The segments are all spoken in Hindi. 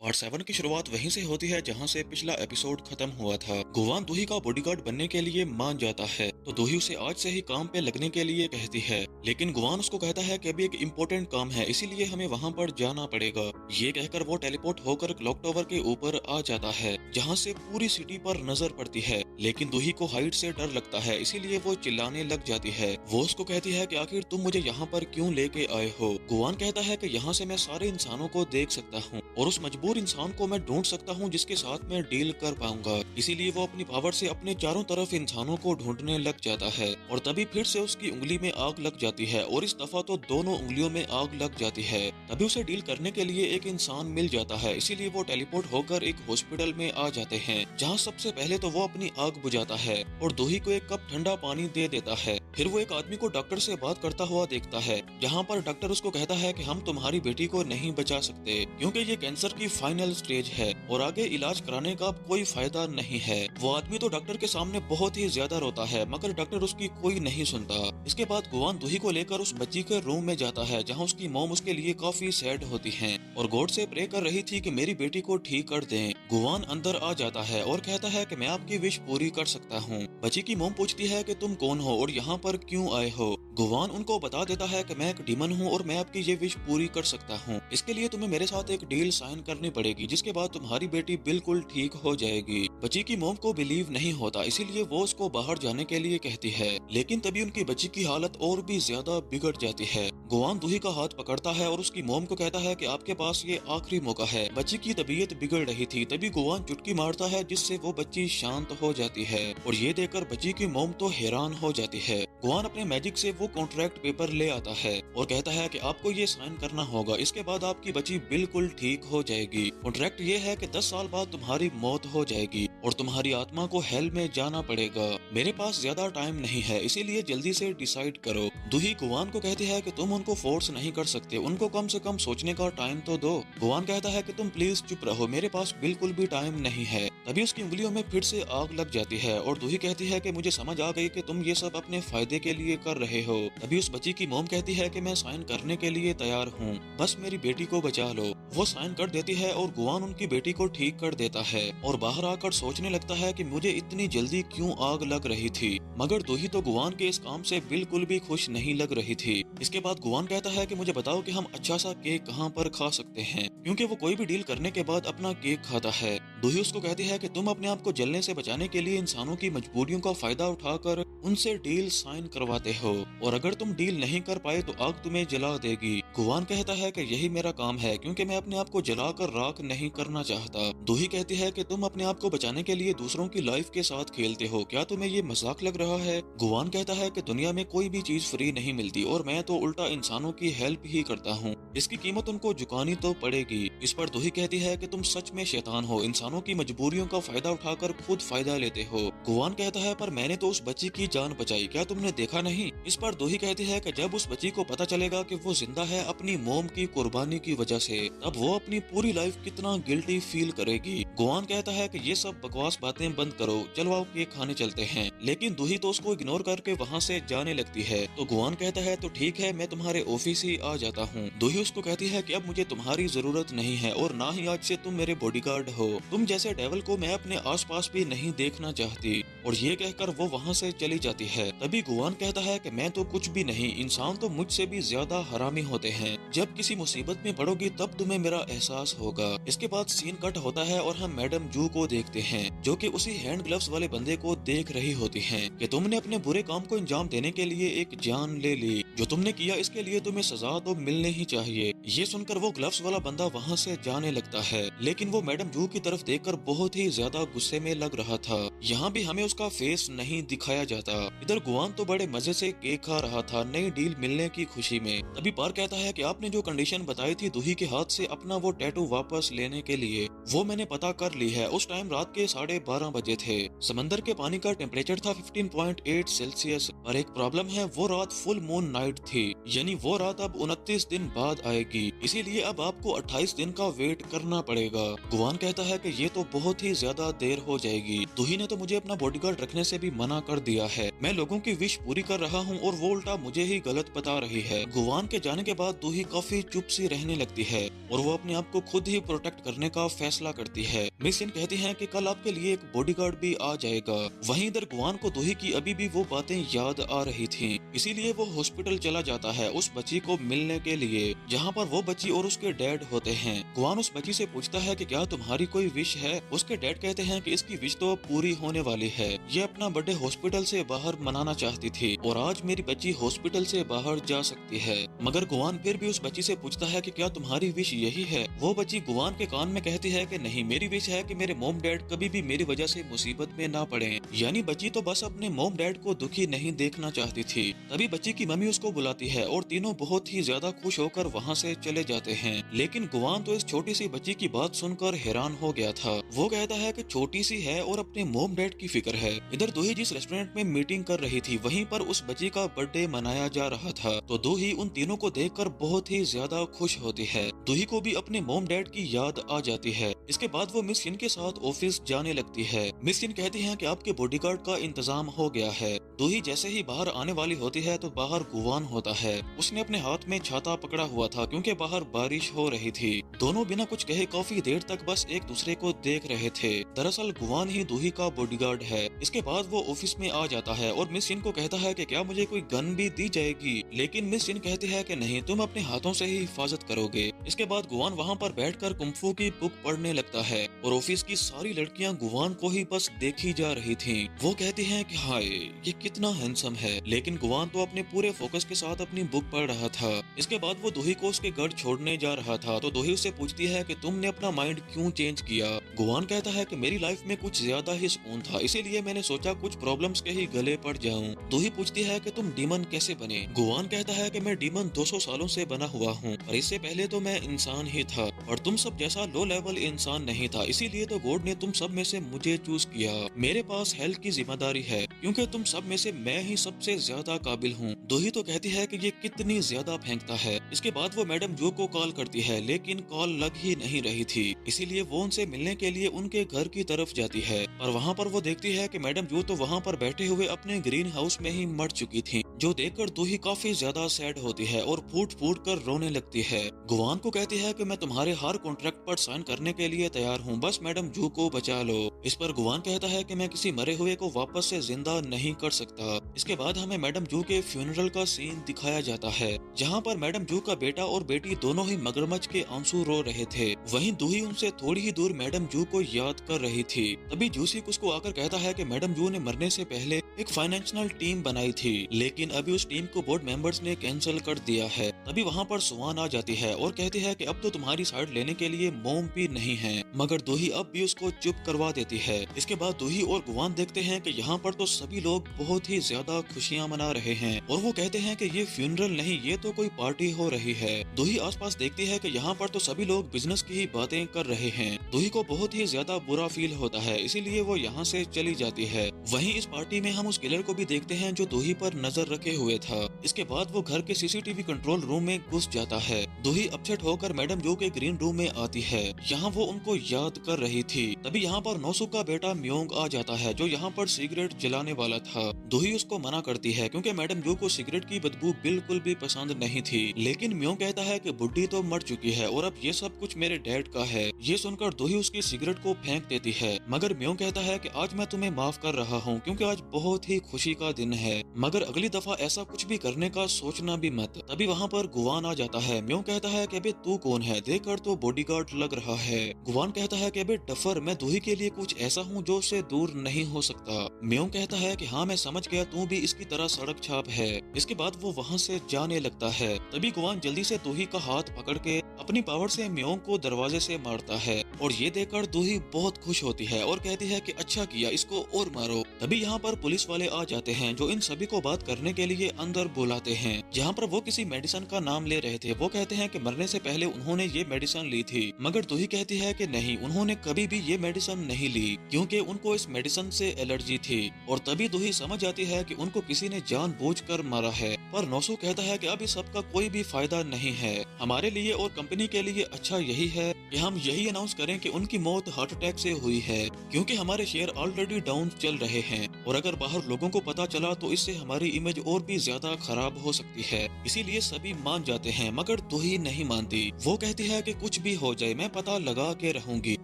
पार्ट 7 की शुरुआत वहीं से होती है जहां से पिछला एपिसोड खत्म हुआ था। गुवान दूही का बॉडीगार्ड बनने के लिए मान जाता है तो दूही उसे आज से ही काम पे लगने के लिए कहती है, लेकिन गुवान उसको कहता है कि अभी एक इम्पोर्टेंट काम है, इसीलिए हमें वहां पर जाना पड़ेगा। ये कहकर वो टेलीपोर्ट होकर क्लॉक टावर के ऊपर आ जाता है जहाँ से पूरी सिटी पर नजर पड़ती है, लेकिन दूही को हाइट से डर लगता है इसीलिए वो चिल्लाने लग जाती है। वो उसको कहती है कि आखिर तुम मुझे यहाँ पर क्यों लेके आए हो। गुवान कहता है कि यहाँ से मैं सारे इंसानों को देख सकता हूँ और उस मजबूर इंसान को मैं ढूंढ सकता हूँ जिसके साथ मैं डील कर पाऊंगा। इसीलिए वो अपनी पावर से अपने चारों तरफ इंसानों को ढूंढने लग जाता है और तभी फिर से उसकी उंगली में आग लग जाती है और इस दफा तो दोनों उंगलियों में आग लग जाती है। तभी उसे डील करने के लिए एक इंसान मिल जाता है, इसीलिए वो टेलीपोर्ट होकर एक हॉस्पिटल में आ जाते हैं जहाँ सबसे पहले तो वो अपनी आग बुझाता है और दूही को एक कप ठंडा पानी दे देता है। फिर वो एक आदमी को डॉक्टर से बात करता हुआ देखता है जहाँ पर डॉक्टर उसको कहता है कि हम तुम्हारी बेटी को नहीं बचा सकते क्योंकि ये कैंसर की फाइनल स्टेज है और आगे इलाज कराने का अब कोई फायदा नहीं है। वो आदमी तो डॉक्टर के सामने बहुत ही ज्यादा रोता है मगर डॉक्टर उसकी कोई नहीं सुनता। इसके बाद गुवान दूही को लेकर उस बच्ची के रूम में जाता है जहाँ उसकी मॉम उसके लिए काफी सैड होती है और गॉड से प्रे कर रही थी कि मेरी बेटी को ठीक कर दें। गुवान अंदर आ जाता है और कहता है कि मैं आपकी विश पूरी कर सकता हूँ। बच्ची की मॉम पूछती है कि तुम कौन हो और यहाँ पर क्यों आए हो। गुवान उनको बता देता है कि मैं एक डीमन हूँ और मैं आपकी ये विश पूरी कर सकता हूँ। इसके लिए तुम्हें मेरे साथ एक डील साइन करनी पड़ेगी जिसके बाद तुम्हारी बेटी बिल्कुल ठीक हो जाएगी। बच्ची की मॉम को बिलीव नहीं होता इसीलिए वो उसको बाहर जाने के लिए कहती है, लेकिन तभी उनकी बच्ची की हालत और भी ज्यादा बिगड़ जाती है। गुवान दूही का हाथ पकड़ता है और उसकी मॉम को कहता है कि आपके पास ये आखिरी मौका है। बच्ची की तबीयत बिगड़ रही थी तभी गुवान चुटकी मारता है जिससे वो बच्ची शांत हो जाती है और ये देखकर बच्ची की मॉम तो हैरान हो जाती है। गुवान अपने मैजिक से वो कॉन्ट्रैक्ट पेपर ले आता है और कहता है कि आपको ये साइन करना होगा, इसके बाद आपकी बच्ची बिल्कुल ठीक हो जाएगी। कॉन्ट्रैक्ट ये है कि 10 साल बाद तुम्हारी मौत हो जाएगी और तुम्हारी आत्मा को हेल में जाना पड़ेगा। मेरे पास ज्यादा टाइम नहीं है इसीलिए जल्दी से डिसाइड करो। दूही गुवान को कहती है कि तुम उनको फोर्स नहीं कर सकते, उनको कम से कम सोचने का टाइम तो दो। गुवान कहता है कि तुम प्लीज चुप रहो, मेरे पास बिल्कुल भी टाइम नहीं है। तभी उसकी उंगलियों में फिर से आग लग जाती है और दूही कहती है कि मुझे समझ आ गई कि तुम ये सब अपने फायदे के लिए कर रहे हो। तभी उस बच्ची की मॉम कहती है कि मैं साइन करने के लिए तैयार हूँ, बस मेरी बेटी को बचा लो। वो साइन कर देती है और गुवान उनकी बेटी को ठीक कर देता है और बाहर आकर सोचने लगता है कि मुझे इतनी जल्दी क्यों आग लग रही थी। मगर दूही तो गुवान के इस काम से बिल्कुल भी खुश नहीं लग रही थी। इसके बाद गुवान कहता है कि मुझे बताओ कि हम अच्छा सा केक कहाँ पर खा सकते हैं, क्योंकि वो कोई भी डील करने के बाद अपना केक खाता है। दूही उसको कहती है कि तुम अपने आप को जलने से बचाने के लिए इंसानों की मजबूरियों का फायदा उठाकर उनसे डील साइन करवाते हो और अगर तुम डील नहीं कर पाए तो आग तुम्हें जला देगी। गुवान कहता है कि यही मेरा काम है क्योंकि मैं अपने आप को जलाकर राख नहीं करना चाहता। दूही कहती है कि तुम अपने आप को बचाने के लिए दूसरों की लाइफ के साथ खेलते हो, क्या तुम्हें ये मजाक लग रहा है। गुवान कहता है कि दुनिया में कोई भी चीज फ्री नहीं मिलती और मैं तो उल्टा इंसानों की हेल्प ही करता हूँ, इसकी कीमत उनको चुकानी तो पड़ेगी। इस पर दूही कहती है कि तुम सच में शैतान हो, इंसानों की मजबूरियों का फायदा उठाकर खुद फायदा लेते हो। गुवान कहता है पर मैंने तो उस बच्ची की जान बचाई, क्या तुमने देखा नहीं। इस पर दूही कहती है कि जब उस बच्ची को पता चलेगा कि वो जिंदा है अपनी मोम की कुर्बानी की वजह से, तब वो अपनी पूरी लाइफ कितना गिल्टी फील करेगी। गुवान कहता है कि ये सब बकवास बातें बंद करो, चलो आओ केक खाने चलते हैं। लेकिन दूही तो उसको इग्नोर करके वहाँ से जाने लगती है तो गुवान कहता है तो ठीक है, मैं तुम्हारे ऑफिस ही आ जाता हूँ। दूही उसको कहती है कि अब मुझे तुम्हारी जरूरत नहीं है और ना ही आज से तुम मेरे बॉडीगार्ड हो, तुम जैसे डेविल को मैं अपने आसपास भी नहीं देखना चाहती। और ये कहकर वो वहाँ से चली जाती है। तभी गुवान कहता है कि मैं तो कुछ भी नहीं, इंसान तो मुझसे भी ज्यादा हरामी होते हैं, जब किसी मुसीबत में पड़ोगी तब तुम्हें मेरा एहसास होगा। इसके बाद सीन कट होता है और हम मैडम जू को देखते हैं जो कि उसी हैंड ग्लव्स वाले बंदे को देख रही होती हैं कि तुमने अपने बुरे काम को अंजाम देने के लिए एक जान ले ली, जो तुमने किया इसके लिए तुम्हें सजा तो मिलने ही चाहिए। ये सुनकर वो ग्लव्स वाला बंदा वहाँ से जाने लगता है, लेकिन वो मैडम जू की तरफ देखकर बहुत ही ज्यादा गुस्से में लग रहा था। यहाँ भी हमें उसका फेस नहीं दिखाया जाता। इधर गुवान तो बड़े मजे से केक खा रहा था नई डील मिलने की खुशी में। तभी पार कहता है कि आपने जो कंडीशन बताई थी दूही के हाथ से अपना वो टैटू वापस लेने के लिए, वो मैंने पता कर ली है। उस टाइम रात के 12:30 बजे थे। समंदर के पानी का टेम्परेचर था 15.8 सेल्सियस और एक प्रॉब्लम है, वो रात फुल मून नाइट थी, यानी वो रात अब 29 दिन बाद आएगी, इसीलिए अब आपको 28 दिन का वेट करना पड़ेगा। गुवान कहता है कि ये तो बहुत ही ज्यादा देर हो जाएगी, दूही ने तो मुझे अपना बॉडीगार्ड बॉडीगार्ड रखने से भी मना कर दिया है। मैं लोगों की विश पूरी कर रहा हूँ और वो उल्टा मुझे ही गलत बता रही है। गुवान के जाने के बाद दूही काफी चुप सी रहने लगती है और वो अपने आप को खुद ही प्रोटेक्ट करने का फैसला करती है। मिस सिन कहती है कि कल आपके लिए एक बॉडीगार्ड भी आ जाएगा। वहीं इधर गुवान को दूही की अभी भी वो बातें याद आ रही थी, इसीलिए वो हॉस्पिटल चला जाता है उस बच्ची को मिलने के लिए, जहाँ पर वो बच्ची और उसके डैड होते हैं। गुवान उस बच्ची से पूछता है कि क्या तुम्हारी कोई विश है। उसके डैड कहते हैं कि इसकी विश तो पूरी होने वाली है, ये अपना बर्थडे हॉस्पिटल से बाहर मनाना चाहती थी और आज मेरी बच्ची हॉस्पिटल से बाहर जा सकती है। मगर गुवान फिर भी उस बच्ची से पूछता है कि क्या तुम्हारी विश यही है। वो बच्ची गुवान के कान में कहती है कि नहीं, मेरी विश है कि मेरे मॉम डैड कभी भी मेरी वजह से मुसीबत में ना पड़े। यानी बच्ची तो बस अपने मॉम डैड को दुखी नहीं देखना चाहती थी। तभी बच्ची की मम्मी उसको बुलाती है और तीनों बहुत ही ज्यादा खुश होकर वहाँ से चले जाते हैं। लेकिन गुवान तो इस छोटी सी बच्ची की बात सुनकर हैरान हो गया था। वो कहता है कि छोटी सी है और अपने मॉम डैड की फिक्र है। इधर दूही जिस रेस्टोरेंट में मीटिंग कर रही थी वहीं पर उस बच्ची का बर्थडे मनाया जा रहा था, तो दूही उन तीनों को देखकर बहुत ही ज्यादा खुश होती है। दूही को भी अपने मॉम डैड की याद आ जाती है। इसके बाद वो मिस सिन के साथ ऑफिस जाने लगती है। मिस सिन कहती है कि आपके बॉडीगार्ड का इंतजाम हो गया है। दूही जैसे ही बाहर आने वाली होती है तो बाहर गुवान होता है। उसने अपने हाथ में छाता पकड़ा हुआ था क्योंकि बाहर बारिश हो रही थी। दोनों बिना कुछ कहे काफी देर तक बस एक दूसरे को देख रहे थे। दरअसल गुवान ही दूही का बॉडीगार्ड है। इसके बाद वो ऑफिस में आ जाता है और मिस सिन को कहता है कि क्या मुझे कोई गन भी दी जाएगी, लेकिन मिस सिन कहती है कि नहीं, तुम अपने हाथों से ही हिफाजत करोगे। इसके बाद गुवान वहाँ पर बैठकर कुंफू की बुक पढ़ने लगता है और ऑफिस की सारी लड़कियाँ गुवान को ही बस देखी जा रही थी। वो कहती है कि हाय, ये कितना हैंडसम है, लेकिन गुवान तो अपने पूरे फोकस के साथ अपनी बुक पढ़ रहा था। इसके बाद वो दूही को उसके घर छोड़ने जा रहा था तो दूही उससे पूछती है कि तुमने अपना माइंड क्यों चेंज किया। गुवान कहता है कि मेरी लाइफ में कुछ ज्यादा ही सुकून था, इसीलिए मैंने सोचा कुछ प्रॉब्लम्स के ही गले पड़ जाऊं। दूही पूछती है कि तुम डीमन कैसे बने। गुवान कहता है कि मैं डीमन 200 सालों से बना हुआ हूँ और इससे पहले तो मैं इंसान ही था और तुम सब जैसा लो लेवल इंसान नहीं था, इसीलिए तो गॉड ने तुम सब में से मुझे चूज किया। मेरे पास हेल्थ की जिम्मेदारी है क्योंकि तुम सब में से मैं ही सबसे ज्यादा काबिल हूँ। दूही तो कहती है कि ये कितनी ज्यादा फेंकता है। इसके बाद वो मैडम जो को कॉल करती है लेकिन कॉल लग ही नहीं रही थी, इसीलिए वो उनसे मिलने के लिए उनके घर की तरफ जाती है। और वहाँ पर वो देखती है कि मैडम जो तो वहाँ पर बैठे हुए अपने ग्रीन हाउस में ही मर चुकी थी, जो देखकर दूही काफी ज्यादा सैड होती है और फूट फूट कर रोने लगती है। गुवान को कहती है कि मैं तुम्हारे हर कॉन्ट्रैक्ट पर साइन करने के लिए तैयार हूँ, बस मैडम जू को बचा लो। इस पर गुवान कहता है कि मैं किसी मरे हुए को वापस से जिंदा नहीं कर सकता। इसके बाद हमें मैडम जू के फ्यूनरल का सीन दिखाया जाता है, जहाँ पर मैडम जू का बेटा और बेटी दोनों ही मगरमच्छ के आंसू रो रहे थे। वहीं दूही उनसे थोड़ी ही दूर मैडम जू को याद कर रही थी। तभी जूसिक उसको आकर कहता है कि मैडम जू ने मरने से पहले एक फाइनेंशियल टीम बनाई थी, लेकिन अभी उस टीम को बोर्ड मेंबर्स ने कैंसिल कर दिया है। तभी वहाँ पर सुवान आ जाती है और कहती है कि अब तो तुम्हारी साइड लेने के लिए मोम भी नहीं है, मगर दूही अब भी उसको चुप करवा देती है। इसके बाद दूही और गुवान देखते हैं कि यहाँ पर तो सभी लोग बहुत ही ज्यादा खुशियाँ मना रहे हैं और वो कहते हैं कि ये फ्यूनरल नहीं, ये तो कोई पार्टी हो रही है। दूही आसपास देखती है कि यहाँ पर तो सभी लोग बिजनेस की ही बातें कर रहे हैं। दूही को बहुत ही ज्यादा बुरा फील होता है, इसीलिए वो यहाँ से चली जाती है। वहीं इस पार्टी में हम उस किलर को भी देखते हैं जो दूही पर नजर रखे हुए था। इसके बाद वो घर के सीसीटीवी कंट्रोल रूम में घुस जाता है। दूही अपसेट होकर मैडम जो के ग्रीन रूम में आती है, यहाँ वो उनको याद कर रही थी। तभी यहाँ पर नोसु का बेटा म्योंग आ जाता है जो यहाँ पर सिगरेट जलाने वाला था। दूही उसको मना करती है क्योंकि मैडम जो को सिगरेट की बदबू बिल्कुल भी पसंद नहीं थी, लेकिन म्योंग कहता है कि बुड्ढी तो मर चुकी है और अब ये सब कुछ मेरे डैड का है। ये सुनकर दूही उसकी सिगरेट को फेंक देती है, मगर म्योंग कहता है कि आज मैं तुम्हें माफ कर रहा हूँ क्योंकि आज बहुत ही खुशी का दिन है, मगर अगली दफा ऐसा कुछ भी करने का सोचना भी मत। तभी वहाँ पर गुवान आ जाता है। म्योंग कहता है कि अबे तू कौन है, देखकर तो बॉडीगार्ड लग रहा है। गुवान कहता है कि अबे डफर, मैं दूही के लिए कुछ ऐसा हूँ जो उससे दूर नहीं हो सकता। म्योंग कहता है कि हाँ मैं समझ गया, तू भी इसकी तरह सड़क छाप है। इसके बाद वो वहाँ से जाने लगता है। तभी गुवान जल्दी से दूही का हाथ पकड़ के अपनी पावर से म्योंग को दरवाजे से मारता है और ये देखकर दूही बहुत खुश होती है और कहती है कि अच्छा किया, इसको और मारो। तभी यहाँ पर पुलिस वाले आ जाते हैं जो इन सभी को बात करने के लिए अंदर बुलाते हैं, जहाँ पर वो किसी मेडिसिन का नाम ले रहे थे। वो कहते हैं कि मरने से पहले उन्होंने ये मेडिसिन ली थी, मगर दूही कहती है कि नहीं, उन्होंने कभी भी ये मेडिसिन नहीं ली क्योंकि उनको इस मेडिसिन से एलर्जी थी। और तभी दूही समझ जाती है कि उनको किसी ने जानबूझकर मारा है पर नौसू कहता है कि अब इस सब का कोई भी फायदा नहीं है। हमारे लिए और कंपनी के लिए अच्छा यही है कि हम यही अनाउंस करें कि उनकी मौत हार्ट अटैक से हुई है, क्योंकि हमारे शेयर ऑलरेडी डाउन चल रहे हैं और अगर बाहर लोगों को पता चला तो इससे हमारी इमेज और भी ज्यादा खराब हो सकती है। इसीलिए सभी मान जाते हैं, मगर दूही नहीं मानती। वो कहती है कि कुछ भी हो जाए मैं पता लगा के रहूंगी,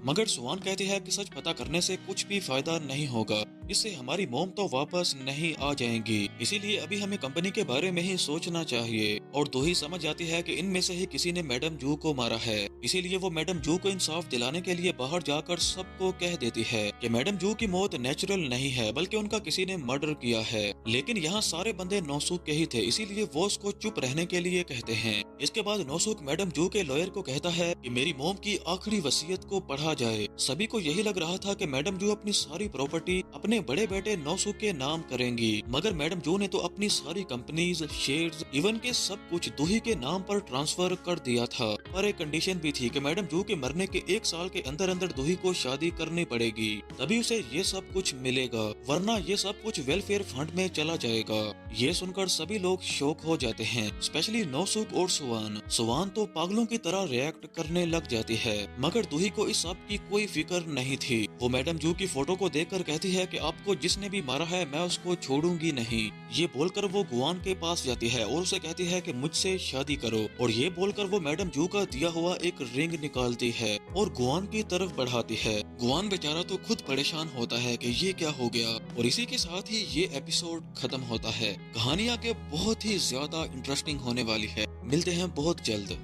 मगर सुहान कहती है कि सच पता करने से कुछ भी फायदा नहीं होगा, इससे हमारी मोम तो वापस नहीं आ जाएंगी। इसीलिए अभी हमें कंपनी के बारे में ही सोचना चाहिए। और दूही समझ जाती है कि इनमें से ही किसी ने मैडम जू को मारा है। इसीलिए वो मैडम जू को इंसाफ दिलाने के लिए बाहर जाकर सबको कह देती है कि मैडम जू की मौत नेचुरल नहीं है, बल्कि उनका किसी ने मर्डर किया है। लेकिन यहाँ सारे बंदे नौसूख के ही थे, इसीलिए वो उसको चुप रहने के लिए कहते हैं। इसके बाद नौसूख मैडम जू के लॉयर को कहता है कि मेरी मोम की आखिरी वसीयत को पढ़ा जाए। सभी को यही लग रहा था कि मैडम जू अपनी सारी प्रॉपर्टी अपने बड़े बेटे नौसूख के नाम करेंगी, मगर मैडम जू ने तो अपनी सारी कंपनीज, शेयर्स, इवन के सब कुछ दूही के नाम पर ट्रांसफर कर दिया था। पर एक कंडीशन भी थी कि मैडम जू के मरने के 1 साल के अंदर अंदर दूही को शादी करनी पड़ेगी, तभी उसे ये सब कुछ मिलेगा, वरना ये सब कुछ वेलफेयर फंड में चला जाएगा। ये सुनकर सभी लोग शॉक हो जाते हैं, स्पेशली नौसूख और सुवान। सुवान तो पागलों की तरह रिएक्ट करने लग जाती है, मगर दूही को इस सब की कोई फिक्र नहीं थी। वो मैडम जू की फोटो को देखकर कहती है कि आपको जिसने भी मारा है मैं उसको छोड़ूंगी नहीं। ये बोलकर वो गुआन के पास जाती है और उसे कहती है कि मुझसे शादी करो, और ये बोलकर वो मैडम जू का दिया हुआ एक रिंग निकालती है और गुआन की तरफ बढ़ाती है। गुआन बेचारा तो खुद परेशान होता है कि ये क्या हो गया, और इसी के साथ ही ये एपिसोड खत्म होता है। कहानी आगे बहुत ही ज्यादा इंटरेस्टिंग होने वाली है। मिलते हैं बहुत जल्द।